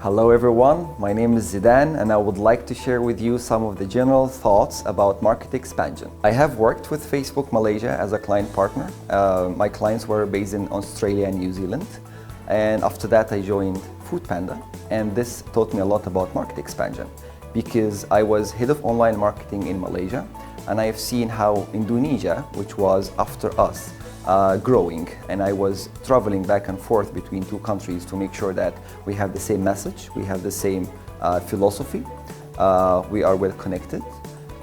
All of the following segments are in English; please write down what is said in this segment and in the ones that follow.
Hello everyone, my name is Zidan and I would like to share with you some of the general thoughts about market expansion. I have worked with Facebook Malaysia as a client partner. My clients were based in Australia and New Zealand, and after that I joined Foodpanda, and this taught me a lot about market expansion because I was head of online marketing in Malaysia, and I have seen how Indonesia, which was after us, growing, and I was traveling back and forth between two countries to make sure that we have the same message, we have the same philosophy, we are well connected.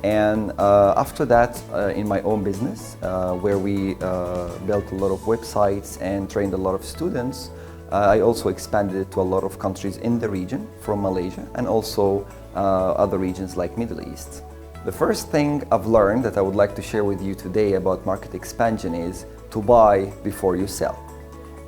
And after that, in my own business, where we built a lot of websites and trained a lot of students, I also expanded it to a lot of countries in the region from Malaysia and also other regions like Middle East. The first thing I've learned that I would like to share with you today about market expansion is to buy before you sell.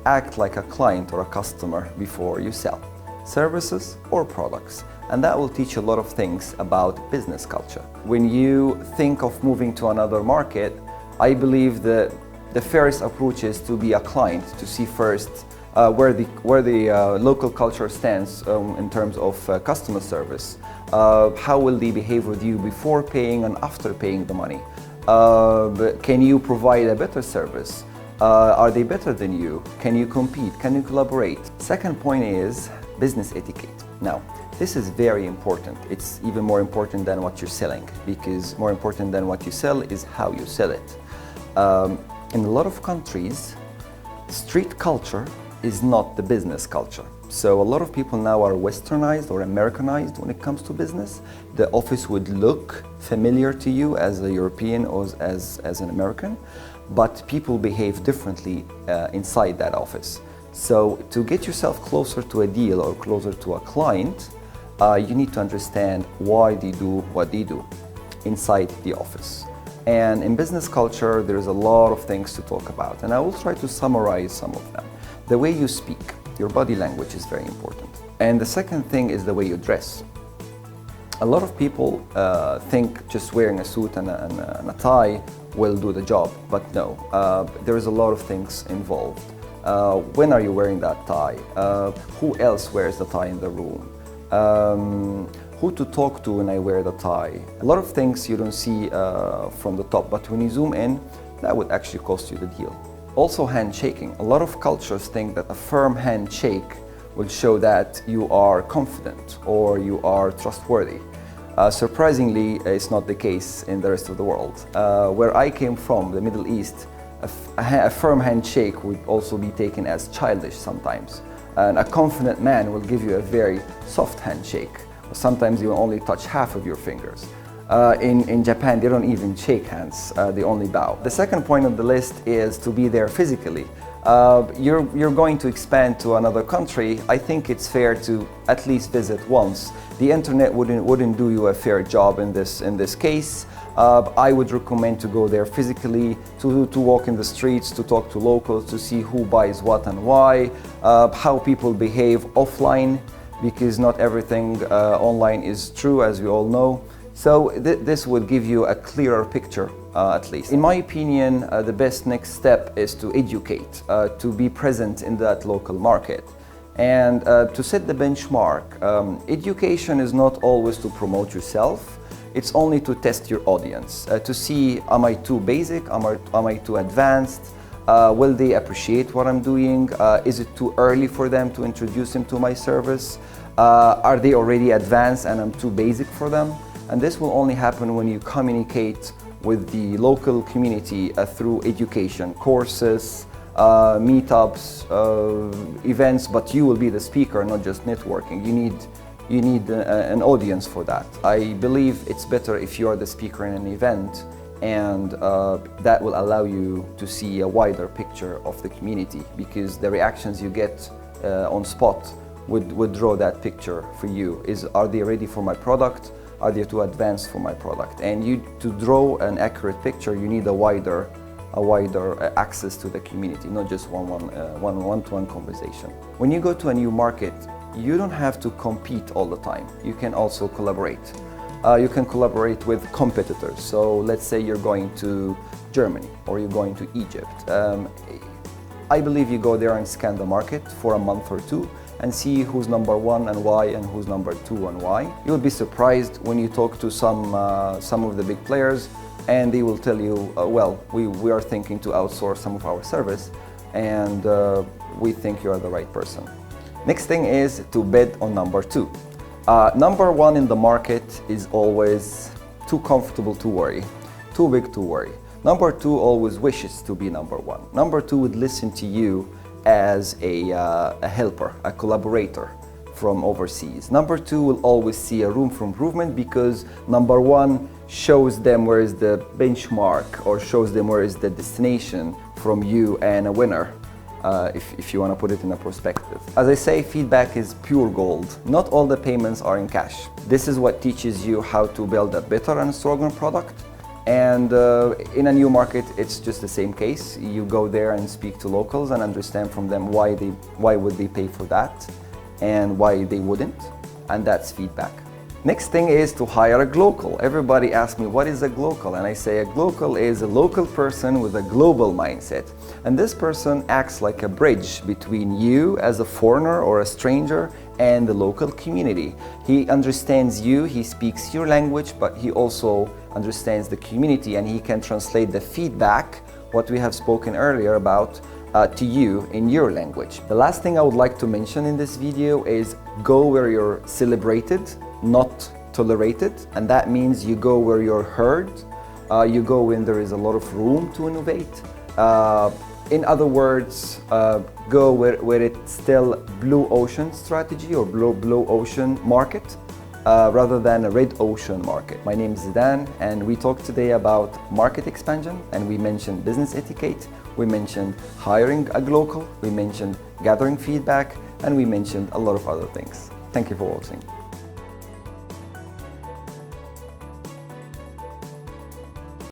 Act like a client or a customer before you sell services or products, and that will teach you a lot of things about business culture. When you think of moving to another market, I believe that the fairest approach is to be a client, to see first where the local culture stands in terms of customer service. How will they behave with you before paying and after paying the money? Can you provide a better service? Are they better than you? Can you compete? Can you collaborate? Second point is business etiquette. Now, this is very important. It's even more important than what you're selling, because more important than what you sell is how you sell it. In a lot of countries, street culture is not the business culture. So a lot of people now are westernized or Americanized when it comes to business. The office would look familiar to you as a European or as an American, but people behave differently inside that office. So to get yourself closer to a deal or closer to a client, you need to understand why they do what they do inside the office. And in business culture, there's a lot of things to talk about, and I will try to summarize some of them. The way you speak, your body language is very important. And the second thing is the way you dress. A lot of people think just wearing a suit and a tie will do the job, but no, there is a lot of things involved. When are you wearing that tie? Who else wears the tie in the room? Who to talk to when I wear the tie? A lot of things you don't see from the top, but when you zoom in, that would actually cost you the deal. Also, handshaking. A lot of cultures think that a firm handshake will show that you are confident or you are trustworthy. Surprisingly, it's not the case in the rest of the world. Where I came from, the Middle East, a firm handshake would also be taken as childish sometimes. And a confident man will give you a very soft handshake. Sometimes you will only touch half of your fingers. In Japan, they don't even shake hands, they only bow. The second point on the list is to be there physically. You're going to expand to another country. I think it's fair to at least visit once. The internet wouldn't do you a fair job in this case. I would recommend to go there physically, to walk in the streets, to talk to locals, to see who buys what and why, how people behave offline, because not everything online is true, as we all know. So this would give you a clearer picture, at least. In my opinion, the best next step is to educate, to be present in that local market. And to set the benchmark, education is not always to promote yourself. It's only to test your audience, to see, am I too basic, am I too advanced? Will they appreciate what I'm doing? Is it too early for them to introduce them to my service? Are they already advanced and I'm too basic for them? And this will only happen when you communicate with the local community through education, courses, meetups, events, but you will be the speaker, not just networking. You need an audience for that. I believe it's better if you are the speaker in an event, and that will allow you to see a wider picture of the community, because the reactions you get on spot would draw that picture for you. Are they ready for my product? Are they too advanced for my product? And to draw an accurate picture, you need a wider access to the community, not just one-to-one conversation. When you go to a new market, you don't have to compete all the time. You can also collaborate. You can collaborate with competitors. So let's say you're going to Germany or you're going to Egypt. I believe you go there and scan the market for a month or two, and see who's number one and why, and who's number two and why. You'll be surprised when you talk to some of the big players, and they will tell you, well, we are thinking to outsource some of our service, and we think you are the right person. Next thing is to bet on number two. Number one in the market is always too comfortable to worry, too big to worry. Number two always wishes to be number one. Number two would listen to you as a helper, a collaborator from overseas. Number two will always see a room for improvement because number one shows them where is the benchmark or shows them where is the destination from you and a winner. If you want to put it in a perspective. As I say, feedback is pure gold. Not all the payments are in cash. This is what teaches you how to build a better and stronger product. And in a new market, it's just the same case. You go there and speak to locals and understand from them why would they pay for that and why they wouldn't, and that's feedback. Next thing is to hire a glocal. Everybody asks me, what is a glocal? And I say a glocal is a local person with a global mindset. And this person acts like a bridge between you as a foreigner or a stranger and the local community. He understands you, he speaks your language, but he also understands the community, and he can translate the feedback, what we have spoken earlier about, to you in your language. The last thing I would like to mention in this video is go where you're celebrated, not tolerated, and that means you go where you're heard, you go when there is a lot of room to innovate. In other words, go where it's still blue ocean strategy or blue ocean market rather than a red ocean market. My name is Zidan, and we talked today about market expansion, and we mentioned business etiquette, we mentioned hiring a glocal, we mentioned gathering feedback, and we mentioned a lot of other things. Thank you for watching.